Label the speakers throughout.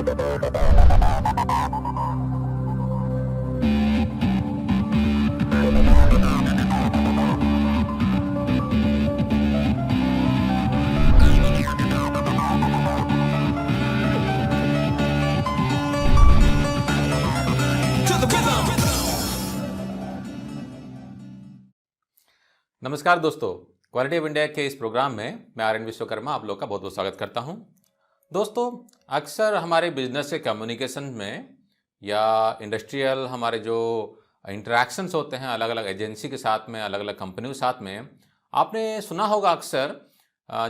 Speaker 1: नमस्कार दोस्तों, quality of India के इस प्रोग्राम में मैं आर एन विश्वकर्मा आप लोग का बहुत बहुत स्वागत करता हूं। दोस्तों, अक्सर हमारे बिजनेस के कम्युनिकेशन में या इंडस्ट्रियल हमारे जो इंटरेक्शंस होते हैं अलग अलग एजेंसी के साथ में, अलग अलग कंपनियों के साथ में, आपने सुना होगा अक्सर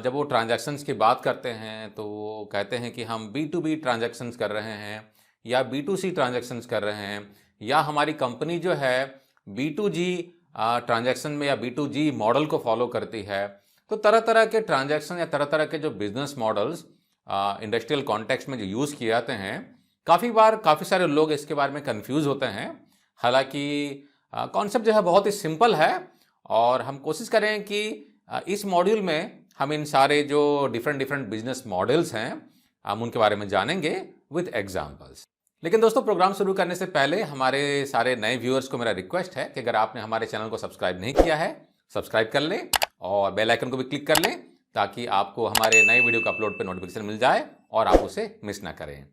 Speaker 1: जब वो ट्रांजैक्शंस की बात करते हैं तो वो कहते हैं कि हम B2B ट्रांजैक्शंस कर रहे हैं या B2C ट्रांजैक्शंस कर रहे हैं, या हमारी कंपनी जो है B2G ट्रांजैक्शन में या B2G मॉडल को फॉलो करती है। तो तरह तरह के ट्रांजैक्शन या तरह तरह के जो बिजनेस मॉडल्स इंडस्ट्रियल कॉन्टेक्स्ट में जो यूज़ किए जाते हैं, काफ़ी बार काफ़ी सारे लोग इसके बारे में कंफ्यूज होते हैं। हालांकि कॉन्सेप्ट जो है बहुत ही सिंपल है और हम कोशिश करें कि इस मॉड्यूल में हम इन सारे जो डिफरेंट बिजनेस मॉडल्स हैं हम उनके बारे में जानेंगे विद एग्जाम्पल्स। लेकिन दोस्तों, प्रोग्राम शुरू करने से पहले हमारे सारे नए व्यूअर्स को मेरा रिक्वेस्ट है कि अगर आपने हमारे चैनल को सब्सक्राइब नहीं किया है, सब्सक्राइब कर लें और बेल आइकन को भी क्लिक कर लें ताकि आपको हमारे नए वीडियो का अपलोड पे नोटिफिकेशन मिल जाए और आप उसे मिस ना करें।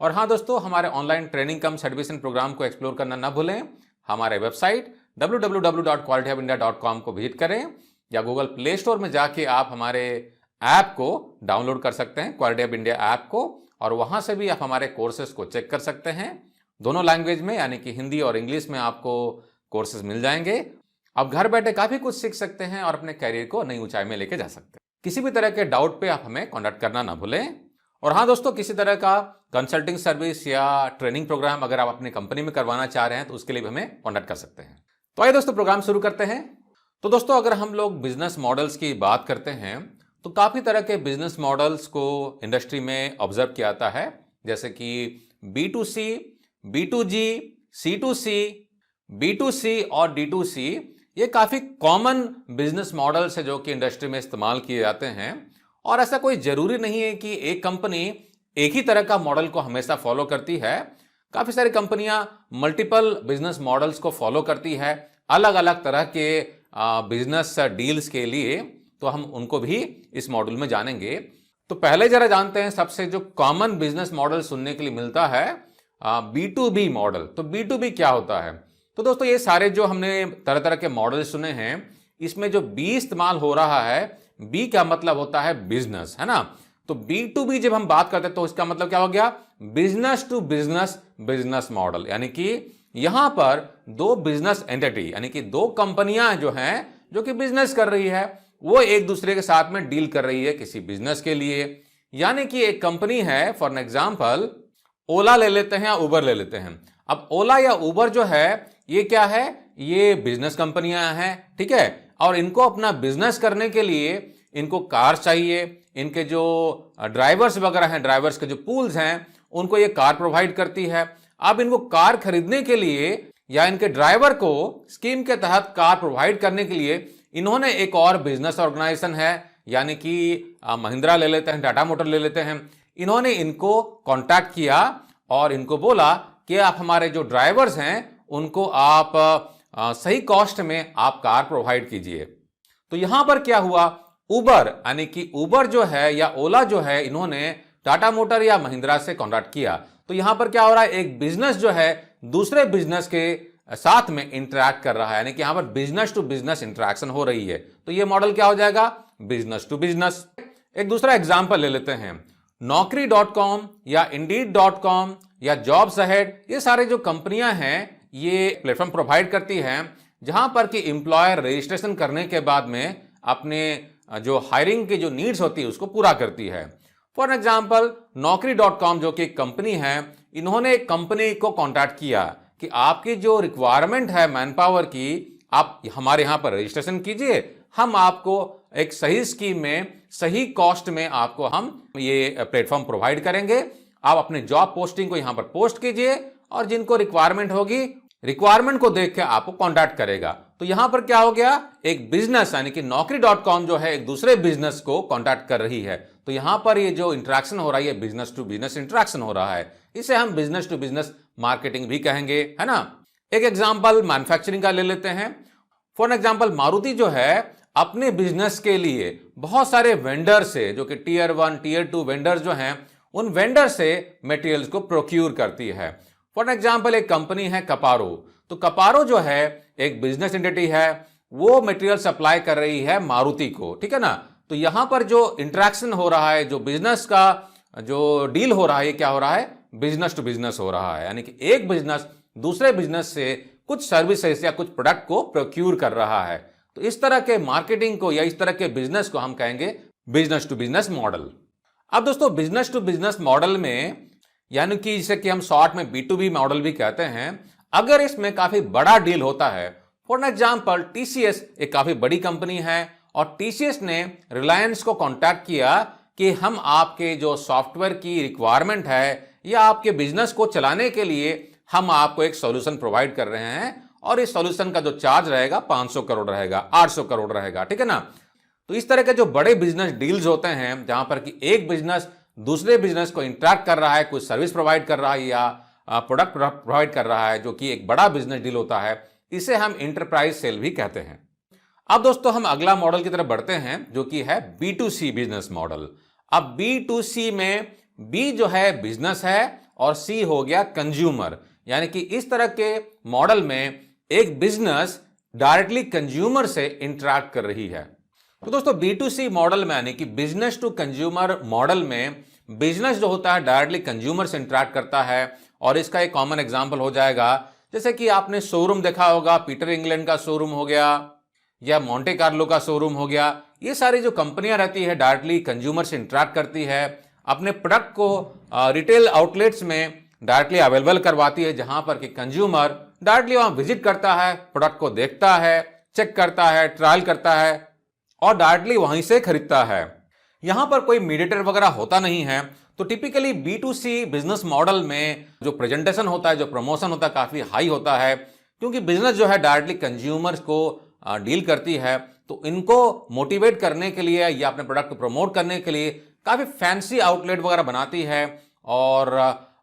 Speaker 1: और हाँ दोस्तों, हमारे ऑनलाइन ट्रेनिंग कम सर्टिफिकेशन प्रोग्राम को एक्सप्लोर करना ना भूलें। हमारे वेबसाइट www.qualityofindia.com को विजिट करें या गूगल प्ले स्टोर में जाके आप हमारे ऐप को डाउनलोड कर सकते हैं, क्वालिटी ऑफ इंडिया ऐप को, और वहां से भी आप हमारे कोर्सेज को चेक कर सकते हैं। दोनों लैंग्वेज में यानी कि हिंदी और इंग्लिश में आपको कोर्सेज मिल जाएंगे। अब घर बैठे काफ़ी कुछ सीख सकते हैं और अपने करियर को नई ऊंचाई में लेके जा सकते हैं। किसी भी तरह के डाउट पे आप हमें कॉन्टैक्ट करना ना भूलें। और हाँ दोस्तों, किसी तरह का कंसल्टिंग सर्विस या ट्रेनिंग प्रोग्राम अगर आप अपनी कंपनी में करवाना चाह रहे हैं तो उसके लिए भी हमें कॉन्टैक्ट कर सकते हैं। तो आइए दोस्तों, प्रोग्राम शुरू करते हैं। तो दोस्तों, अगर हम लोग बिजनेस मॉडल्स की बात करते हैं तो काफ़ी तरह के बिजनेस मॉडल्स को इंडस्ट्री में ऑब्जर्व किया जाता है, जैसे कि B2C, B2G, C2C, B2C और D2C। ये काफ़ी कॉमन बिजनेस मॉडल्स है जो कि इंडस्ट्री में इस्तेमाल किए जाते हैं। और ऐसा कोई ज़रूरी नहीं है कि एक कंपनी एक ही तरह का मॉडल को हमेशा फॉलो करती है। काफ़ी सारी कंपनियां मल्टीपल बिजनेस मॉडल्स को फॉलो करती है अलग अलग तरह के बिजनेस डील्स के लिए। तो हम उनको भी इस मॉड्यूल में जानेंगे। तो पहले जरा जानते हैं सबसे जो कॉमन बिजनेस मॉडल सुनने के लिए मिलता है, B2B मॉडल। तो B2B क्या होता है? तो दोस्तों, ये सारे जो हमने तरह तरह के मॉडल सुने हैं, इसमें जो B इस्तेमाल हो रहा है, B का मतलब होता है बिजनेस, है ना। तो B2B जब हम बात करते हैं तो इसका मतलब क्या हो गया? Business to business business model, यानी कि यहां पर दो बिजनेस एंटिटी यानी कि दो कंपनियां जो हैं जो कि बिजनेस कर रही है, वो एक दूसरे के साथ में डील कर रही है किसी बिजनेस के लिए। यानी कि एक कंपनी है, फॉर एग्जांपल ओला ले लेते हैं या उबर ले लेते हैं। अब ओला या उबर जो है ये क्या है? ये बिजनेस कंपनियां हैं, ठीक है। और इनको अपना बिजनेस करने के लिए इनको कार चाहिए, इनके जो ड्राइवर्स वगैरह हैं, ड्राइवर्स के जो पूल्स हैं, उनको ये कार प्रोवाइड करती है। अब इनको कार खरीदने के लिए या इनके ड्राइवर को स्कीम के तहत कार प्रोवाइड करने के लिए इन्होंने एक और बिजनेस ऑर्गेनाइजेशन है, यानी कि महिंद्रा ले लेते हैं, टाटा मोटर ले लेते हैं, इन्होंने इनको कांटेक्ट किया और इनको बोला कि आप हमारे जो ड्राइवर्स हैं उनको आप सही कॉस्ट में आप कार प्रोवाइड कीजिए। तो यहां पर क्या हुआ? उबर यानी कि उबर जो है या ओला जो है, इन्होंने टाटा मोटर या महिंद्रा से कांटेक्ट किया। तो यहां पर क्या हो रहा है? एक बिजनेस जो है दूसरे बिजनेस के साथ में इंटरैक्ट कर रहा है, यानी कि यहां पर बिजनेस टू बिजनेस इंटरैक्शन हो रही है। तो ये मॉडल क्या हो जाएगा? Business to business. एक दूसरा एग्जांपल ले लेते हैं, Naukri.com या Indeed.com या जॉब्स अहेड। ये सारे जो कंपनियां हैं ये प्लेटफॉर्म प्रोवाइड करती हैं जहां पर कि एम्प्लॉयर रजिस्ट्रेशन करने के बाद में अपने जो हायरिंग की जो नीड्स होती है उसको पूरा करती है। फॉर एग्जाम्पल Naukri.com जो कि एक कंपनी है, इन्होंने एक कंपनी को कॉन्टैक्ट किया कि आपकी जो रिक्वायरमेंट है मैन पावर की, आप हमारे यहाँ पर रजिस्ट्रेशन कीजिए, हम आपको एक सही स्कीम में सही कॉस्ट में आपको हम ये प्लेटफॉर्म प्रोवाइड करेंगे। आप अपने जॉब पोस्टिंग को यहाँ पर पोस्ट कीजिए और जिनको रिक्वायरमेंट होगी, रिक्वायरमेंट को देख के आपको कॉन्टैक्ट करेगा। तो यहां पर क्या हो गया, एक बिजनेस यानी कि Naukri.com जो है एक दूसरे बिजनेस को कांटेक्ट कर रही है। तो यहां पर ये जो इंटरेक्शन हो रहा है, ये बिजनेस टू बिजनेस इंटरेक्शन हो रहा है, इसे हम बिजनेस टू बिजनेस मार्केटिंग भी कहेंगे, है ना। एक एग्जांपल मैन्युफैक्चरिंग का ले लेते हैं। फॉर एग्जांपल मारुति जो है अपने बिजनेस के लिए बहुत सारे वेंडर से, जो कि टीयर 1 टीयर 2 वेंडर्स जो हैं, उन वेंडर से मटेरियल्स को प्रोक्यूर करती है। फॉर एग्जांपल एक कंपनी है कपारो, तो कपारो जो है एक बिजनेस एंटिटी है, वो मटेरियल सप्लाई कर रही है मारुति को, ठीक है ना। तो यहां पर जो इंटरेक्शन हो रहा है, जो बिजनेस का जो डील हो रहा है, ये क्या हो रहा है, बिजनेस टू बिजनेस हो रहा है, यानी कि एक बिजनेस दूसरे बिजनेस से कुछ सर्विसेज या कुछ प्रोडक्ट को प्रोक्यूर कर रहा है। तो इस तरह के मार्केटिंग को या इस तरह के बिजनेस को हम कहेंगे बिजनेस टू बिजनेस मॉडल। अब दोस्तों बिजनेस टू बिजनेस मॉडल में, यानी कि जिसे कि हम शॉर्ट में B2B मॉडल भी कहते हैं, अगर इसमें काफी बड़ा डील होता है, फॉर एग्जांपल TCS एक काफी बड़ी कंपनी है और TCS ने रिलायंस को कांटेक्ट किया कि हम आपके जो सॉफ्टवेयर की रिक्वायरमेंट है या आपके बिजनेस को चलाने के लिए हम आपको एक सॉल्यूशन प्रोवाइड कर रहे हैं और इस सॉल्यूशन का जो चार्ज रहेगा 500 करोड़ रहेगा, 800 करोड़ रहेगा, ठीक है ना। तो इस तरह के जो बड़े बिजनेस डील्स होते हैं जहां पर कि एक बिजनेस दूसरे बिजनेस को इंटरेक्ट कर रहा है, कुछ सर्विस प्रोवाइड कर रहा है या प्रोडक्ट प्रोवाइड कर रहा है, जो कि एक बड़ा बिजनेस डील होता है, इसे हम इंटरप्राइज सेल भी कहते हैं। अब दोस्तों हम अगला मॉडल की तरफ बढ़ते हैं, जो कि है B2C बिजनेस मॉडल। अब B2C में B जो है बिजनेस है और C हो गया कंज्यूमर, यानी कि इस तरह के मॉडल में एक बिजनेस डायरेक्टली कंज्यूमर से इंटरेक्ट कर रही है। तो दोस्तों B2C मॉडल में, यानी कि बिजनेस टू कंज्यूमर मॉडल में, बिजनेस जो होता है डायरेक्टली कंज्यूमर से इंटरेक्ट करता है। और इसका एक कॉमन एग्जांपल हो जाएगा, जैसे कि आपने शोरूम देखा होगा, पीटर इंग्लैंड का शोरूम हो गया या मोंटे कार्लो का शोरूम हो गया। ये सारी जो कंपनियां रहती है डायरेक्टली कंज्यूमर से इंटरेक्ट करती है, अपने प्रोडक्ट को रिटेल आउटलेट्स में डायरेक्टली अवेलेबल करवाती है, जहां पर कि कंज्यूमर डायरेक्टली वहां विजिट करता है, प्रोडक्ट को देखता है, चेक करता है, ट्रायल करता है और डायरेक्टली वहीं से खरीदता है। यहां पर कोई मीडिएटर वगैरह होता नहीं है। तो टिपिकली B2C बिजनेस मॉडल में जो प्रेजेंटेशन होता है, जो प्रमोशन होता है, काफी हाई होता है, क्योंकि बिजनेस जो है डायरेक्टली कंज्यूमर्स को डील करती है। तो इनको मोटिवेट करने के लिए या अपने प्रोडक्ट को प्रमोट करने के लिए काफी फैंसी आउटलेट वगैरह बनाती है और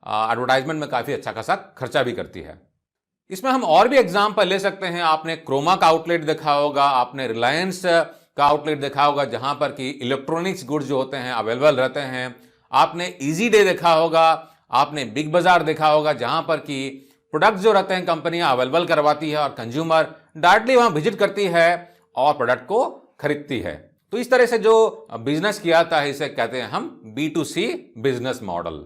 Speaker 1: एडवर्टाइजमेंट में काफी अच्छा खासा खर्चा भी करती है। इसमें हम और भी एग्जाम्पल ले सकते हैं। आपने क्रोमा का आउटलेट देखा होगा, आपने रिलायंस का आउटलेट देखा होगा, जहां पर कि इलेक्ट्रॉनिक्स गुड्स जो होते हैं अवेलेबल रहते हैं। आपने इजी डे देखा होगा, आपने बिग बाजार देखा होगा, जहां पर कि प्रोडक्ट जो रहते हैं कंपनियां अवेलेबल करवाती है और कंज्यूमर डायरेक्टली वहां विजिट करती है और प्रोडक्ट को खरीदती है। तो इस तरह से जो बिजनेस किया जाता है इसे कहते हैं हम B2C बिजनेस मॉडल,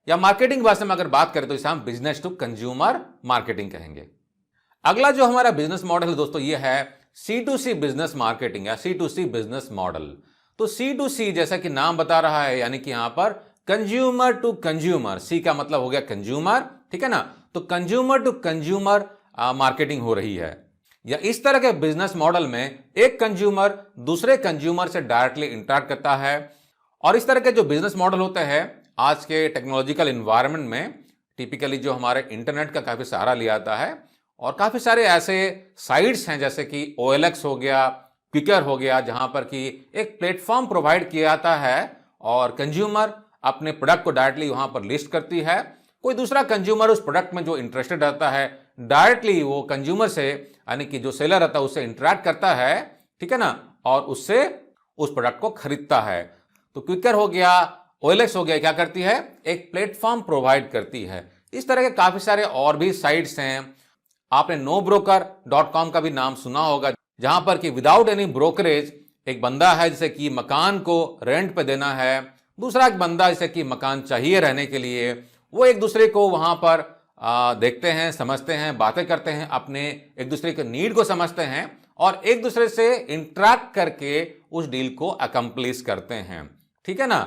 Speaker 1: या मार्केटिंग भाषा में अगर बात करें तो इसे हम बिजनेस टू कंज्यूमर मार्केटिंग कहेंगे। अगला जो हमारा बिजनेस मॉडल है दोस्तों, ये है C2C बिजनेस मार्केटिंग या C2C बिजनेस मॉडल। तो C2C जैसा कि नाम बता रहा है, यानी कि यहां पर कंज्यूमर टू कंज्यूमर, C का मतलब हो गया कंज्यूमर, ठीक है ना। तो कंज्यूमर टू कंज्यूमर मार्केटिंग हो रही है, या इस तरह के बिजनेस मॉडल में एक कंज्यूमर दूसरे कंज्यूमर से डायरेक्टली इंटरेक्ट करता है। और इस तरह के जो बिजनेस मॉडल होते हैं आज के टेक्नोलॉजिकल एनवायरनमेंट में टिपिकली जो हमारे इंटरनेट का काफी सहारा लिया जाता है और काफी सारे ऐसे साइट्स हैं जैसे कि OLX हो गया, क्विकर हो गया, जहां पर कि एक प्लेटफॉर्म प्रोवाइड किया जाता है और कंज्यूमर अपने प्रोडक्ट को डायरेक्टली वहां पर लिस्ट करती है। कोई दूसरा कंज्यूमर उस प्रोडक्ट में जो इंटरेस्टेड रहता है डायरेक्टली वो कंज्यूमर से, यानी कि जो सेलर रहता है उससे इंटरेक्ट करता है, ठीक है ना, और उससे उस प्रोडक्ट को खरीदता है। तो क्विकर हो गया, OLX हो गया, क्या करती है, एक प्लेटफॉर्म प्रोवाइड करती है। इस तरह के काफी सारे और भी साइट्स हैं। आपने nobroker.com का भी नाम सुना होगा, जहां पर कि विदाउट एनी ब्रोकरेज एक बंदा है जिसे कि मकान को रेंट पे देना है, दूसरा एक बंदा जिसे कि मकान चाहिए रहने के लिए, वो एक दूसरे को वहां पर देखते हैं, समझते हैं, बातें करते हैं, अपने एक दूसरे के नीड को समझते हैं और एक दूसरे से इंटरेक्ट करके उस डील को अकम्प्लिश करते हैं, ठीक है ना।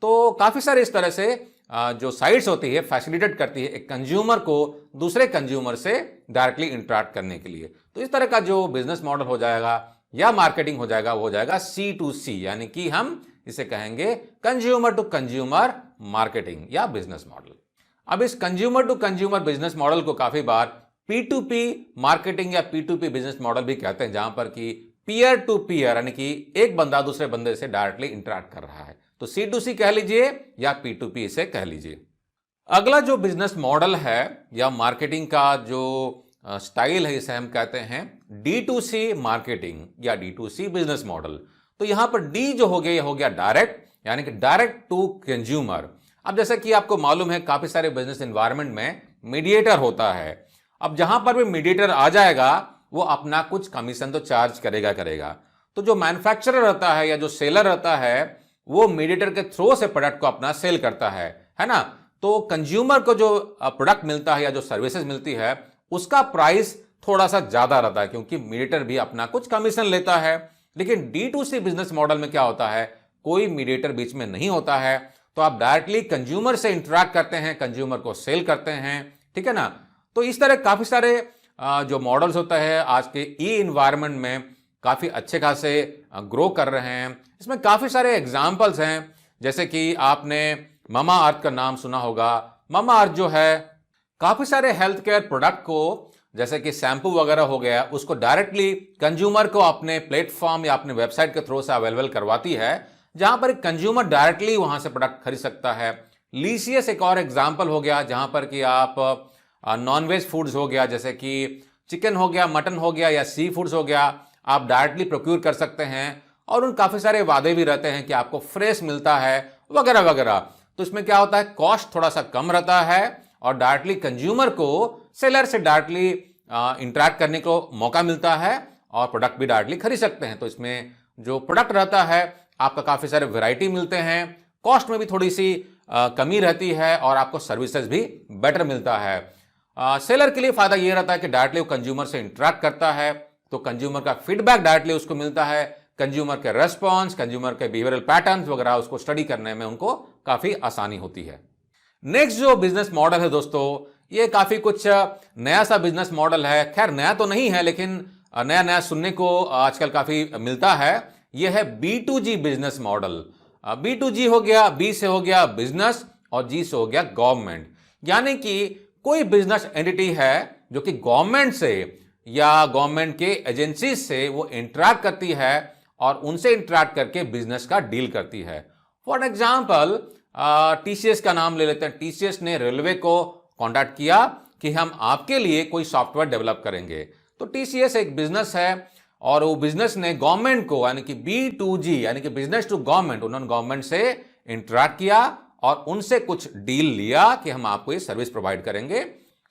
Speaker 1: तो काफी सारे इस तरह से जो साइट्स होती है फैसिलिटेट करती है एक कंज्यूमर को दूसरे कंज्यूमर से डायरेक्टली इंटरेक्ट करने के लिए। तो इस तरह का जो बिजनेस मॉडल हो जाएगा या मार्केटिंग हो जाएगा वो हो जाएगा C2C, यानी कि हम इसे कहेंगे कंज्यूमर टू कंज्यूमर मार्केटिंग या बिजनेस मॉडल। अब इस consumer to consumer business model को काफी बार P2P मार्केटिंग या P2P बिजनेस मॉडल भी कहते हैं, जहां पर कि पीयर टू पीयर यानी कि एक बंदा दूसरे बंदे से डायरेक्टली इंटरेक्ट कर रहा है। तो C2C कह लीजिए या P2P इसे कह लीजिए। अगला जो बिजनेस मॉडल है या मार्केटिंग का जो स्टाइल है, इसे हम कहते हैं D2C मार्केटिंग या D2C बिजनेस मॉडल। तो यहां पर D जो हो गया, यह हो गया डायरेक्ट, यानी कि डायरेक्ट टू कंज्यूमर। अब जैसे कि आपको मालूम है काफी सारे बिजनेस एनवायरनमेंट में मीडिएटर होता है। अब जहां पर भी मीडिएटर आ जाएगा वो अपना कुछ कमीशन तो चार्ज करेगा। तो जो मैन्युफैक्चरर रहता है या जो सेलर रहता है वो मीडिएटर के थ्रू से प्रोडक्ट को अपना सेल करता है ना। तो कंज्यूमर को जो प्रोडक्ट मिलता है या जो सर्विसेज मिलती है उसका प्राइस थोड़ा सा ज्यादा रहता है, क्योंकि मीडिएटर भी अपना कुछ कमीशन लेता है। लेकिन D2C बिजनेस मॉडल में क्या होता है, कोई मीडिएटर बीच में नहीं होता है। तो आप डायरेक्टली कंज्यूमर से इंटरेक्ट करते हैं, कंज्यूमर को सेल करते हैं, ठीक है ना। तो इस तरह काफी सारे जो मॉडल्स होता है आज के ई एनवायरनमेंट में काफी अच्छे खासे ग्रो कर रहे हैं। इसमें काफी सारे एग्जांपल्स हैं, जैसे कि आपने मामा अर्थ का नाम सुना होगा। मामा अर्थ जो है काफी सारे हेल्थ केयर प्रोडक्ट को, जैसे कि शैम्पू वगैरह हो गया, उसको डायरेक्टली कंज्यूमर को अपने प्लेटफॉर्म या अपने वेबसाइट के थ्रू से अवेलेबल करवाती है, जहां पर कंज्यूमर डायरेक्टली वहां से प्रोडक्ट खरीद सकता है। लीसियस एक और एग्जांपल हो गया, जहां पर कि आप नॉनवेज फूड्स हो गया, जैसे कि चिकन हो गया, मटन हो गया या सी फूड्स हो गया, आप डायरेक्टली प्रोक्यूर कर सकते हैं। और उन काफी सारे वादे भी रहते हैं कि आपको फ्रेश मिलता है वगैरह वगैरह। तो इसमें क्या होता है, कॉस्ट थोड़ा सा कम रहता है और डायरेक्टली कंज्यूमर को सेलर से डायरेक्टली इंटरेक्ट करने को मौका मिलता है और प्रोडक्ट भी डायरेक्टली खरीद सकते हैं। तो इसमें जो प्रोडक्ट रहता है आपका काफी सारे वैरायटी मिलते हैं, कॉस्ट में भी थोड़ी सी कमी रहती है और आपको सर्विसेज भी बेटर मिलता है। सेलर के लिए फायदा यह रहता है कि डायरेक्टली वो कंज्यूमर से इंटरेक्ट करता है, तो कंज्यूमर का फीडबैक डायरेक्टली उसको मिलता है, कंज्यूमर के रेस्पॉन्स, कंज्यूमर के बिहेवियरल पैटर्न्स वगैरह उसको स्टडी करने में उनको काफी आसानी होती है। नेक्स्ट जो बिजनेस मॉडल है दोस्तों, ये काफी कुछ नया सा बिजनेस मॉडल है। खैर नया तो नहीं है, लेकिन नया नया सुनने को आजकल काफी मिलता है। यह है B2G बिजनेस मॉडल। B2G हो गया, B से हो गया बिजनेस और G से हो गया गवर्नमेंट। यानी कि कोई बिजनेस एंटिटी है जो कि गवर्नमेंट से या गवर्नमेंट के एजेंसी से वो इंटरेक्ट करती है और उनसे इंटरेक्ट करके बिजनेस का डील करती है। फॉर एग्जाम्पल TCS का नाम ले लेते हैं। TCS ने रेलवे को कॉन्टैक्ट किया कि हम आपके लिए कोई सॉफ्टवेयर डेवलप करेंगे। तो TCS एक बिजनेस है और वो बिजनेस ने गवर्नमेंट को, यानी कि B2G यानी कि बिजनेस टू गवर्नमेंट, उन्होंने गवर्नमेंट से इंटरेक्ट किया और उनसे कुछ डील लिया कि हम आपको ये सर्विस प्रोवाइड करेंगे।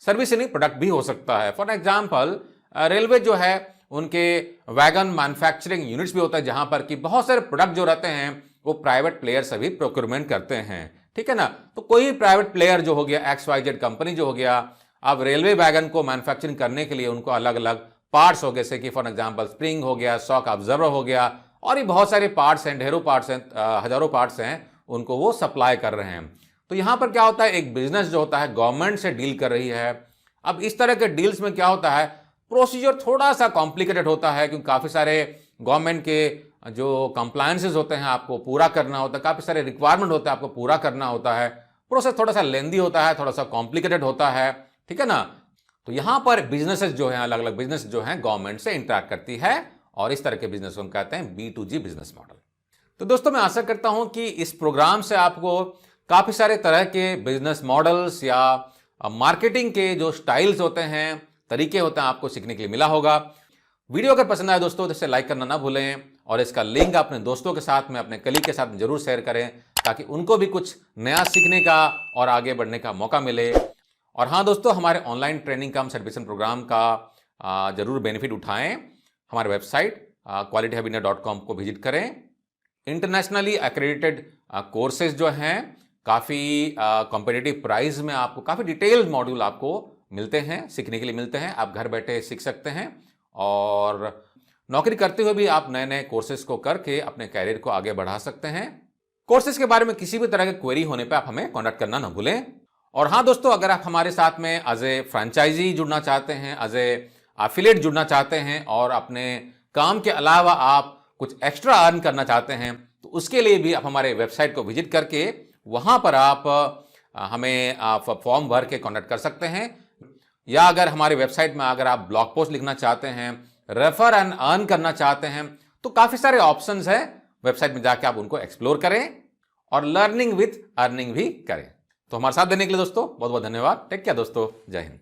Speaker 1: सर्विस नहीं, प्रोडक्ट भी हो सकता है। फॉर एग्जाम्पल रेलवे जो है उनके वैगन मैन्युफैक्चरिंग यूनिट्स भी होता है, जहां पर कि बहुत सारे प्रोडक्ट जो रहते हैं वो प्राइवेट प्लेयर से भी प्रोक्योरमेंट करते हैं, ठीक है ना। तो कोई प्राइवेट प्लेयर जो हो गया, XYZ कंपनी जो हो गया, अब रेलवे वैगन को मैन्युफैक्चरिंग करने के लिए उनको अलग अलग पार्ट्स हो गए, जैसे कि फॉर एग्जाम्पल स्प्रिंग हो गया, शॉक ऑब्जर्वर हो गया, और ये बहुत सारे पार्ट्स हैं, ढेरों पार्ट्स हैं, हजारों पार्ट्स हैं, उनको वो सप्लाई कर रहे हैं। तो यहां पर क्या होता है, एक बिजनेस जो होता है गवर्नमेंट से डील कर रही है। अब इस तरह के डील्स में क्या होता है, प्रोसीजर थोड़ा सा कॉम्प्लिकेटेड होता है, क्योंकि काफी सारे गवर्नमेंट के जो कंप्लायंसेस होते हैं आपको पूरा करना होता है, काफी सारे रिक्वायरमेंट होते हैं आपको पूरा करना होता है। प्रोसेस थोड़ा सा लेंदी होता है, थोड़ा सा कॉम्प्लिकेटेड होता है, ठीक है ना। तो यहां पर बिजनेसेस जो हैं, अलग अलग बिजनेस जो हैं गवर्नमेंट से इंटरेक्ट करती है और इस तरह के बिजनेस को हम कहते हैं B2G बिजनेस मॉडल। तो दोस्तों मैं आशा करता हूं कि इस प्रोग्राम से आपको काफी सारे तरह के बिजनेस मॉडल्स या मार्केटिंग के जो स्टाइल्स होते हैं, तरीके होते हैं, आपको सीखने के लिए मिला होगा। वीडियो अगर पसंद आए दोस्तों तो इसे लाइक करना ना भूलें और इसका लिंक अपने दोस्तों के साथ में, अपने कलीग के साथ जरूर शेयर करें, ताकि उनको भी कुछ नया सीखने का और आगे बढ़ने का मौका मिले। और हाँ दोस्तों, हमारे ऑनलाइन ट्रेनिंग कम सर्टिफिकेशन प्रोग्राम का जरूर बेनिफिट उठाएं। हमारे वेबसाइट qualityhubindia.com को विजिट करें। इंटरनेशनली एक्रेडिटेड कोर्सेज जो हैं काफ़ी कॉम्पिटिटिव प्राइस में आपको काफ़ी डिटेल्ड मॉड्यूल आपको मिलते हैं, सीखने के लिए मिलते हैं। आप घर बैठे सीख सकते हैं और नौकरी करते हुए भी आप नए नए कोर्सेज को करके अपने कैरियर को आगे बढ़ा सकते हैं। कोर्सेज के बारे में किसी भी तरह की क्वेरी होने पर आप हमें कॉन्टैक्ट करना ना भूलें। और हाँ दोस्तों, अगर आप हमारे साथ में एज ए फ्रेंचाइजी जुड़ना चाहते हैं, एज ए एफिलिएट जुड़ना चाहते हैं और अपने काम के अलावा आप कुछ एक्स्ट्रा अर्न करना चाहते हैं, तो उसके लिए भी आप हमारे वेबसाइट को विजिट करके वहां पर आप हमें फॉर्म भर के कॉन्टैक्ट कर सकते हैं। या अगर हमारे वेबसाइट में अगर आप ब्लॉग पोस्ट लिखना चाहते हैं, रेफर एंड अर्न करना चाहते हैं, तो काफी सारे ऑप्शंस हैं। वेबसाइट में जाके आप उनको एक्सप्लोर करें और लर्निंग विथ अर्निंग भी करें। तो हमारे साथ देने के लिए दोस्तों बहुत बहुत धन्यवाद। टेक केयर दोस्तों, जय हिंद।